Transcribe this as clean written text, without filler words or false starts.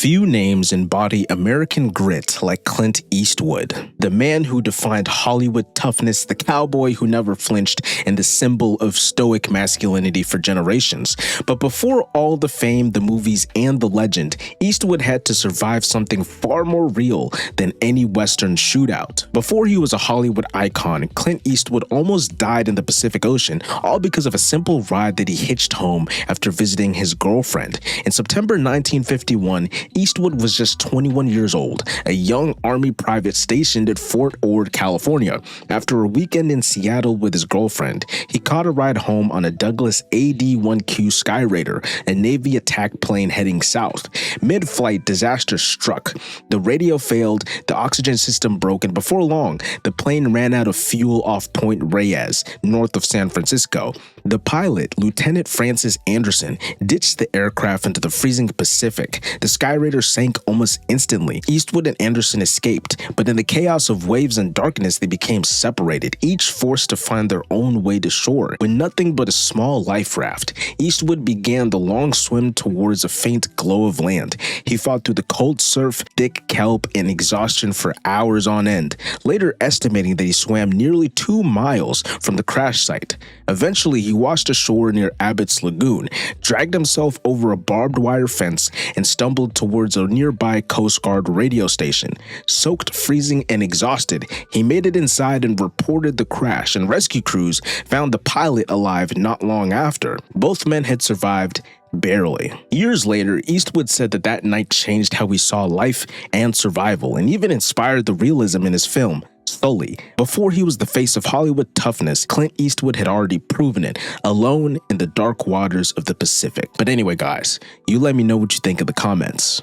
Few names embody American grit like Clint Eastwood, the man who defined Hollywood toughness, the cowboy who never flinched, and the symbol of stoic masculinity for generations. But before all the fame, the movies, and the legend, Eastwood had to survive something far more real than any Western shootout. Before he was a Hollywood icon, Clint Eastwood almost died in the Pacific Ocean, all because of a simple ride that he hitched home after visiting his girlfriend. In September 1951, Eastwood was just 21 years old, a young Army private stationed at Fort Ord, California. After a weekend in Seattle with his girlfriend, he caught a ride home on a Douglas AD-1Q Skyraider, a Navy attack plane heading south. Mid-flight, disaster struck. The radio failed, the oxygen system broke, and before long, the plane ran out of fuel off Point Reyes, north of San Francisco. The pilot, Lieutenant Francis Anderson, ditched the aircraft into the freezing Pacific. The Skyraider sank almost instantly. Eastwood and Anderson escaped, but in the chaos of waves and darkness, they became separated, each forced to find their own way to shore. With nothing but a small life raft, Eastwood began the long swim towards a faint glow of land. He fought through the cold surf, thick kelp, and exhaustion for hours on end, later estimating that he swam nearly 2 miles from the crash site. Eventually, he washed ashore near Abbott's Lagoon, dragged himself over a barbed wire fence, and stumbled towards a nearby Coast Guard radio station. Soaked, freezing, and exhausted, he made it inside and reported the crash, and rescue crews found the pilot alive not long after. Both men had survived barely. Years later, Eastwood said that night changed how he saw life and survival, and even inspired the realism in his film, Sully. Before he was the face of Hollywood toughness, Clint Eastwood had already proven it, alone in the dark waters of the Pacific. But anyway, guys, you let me know what you think in the comments.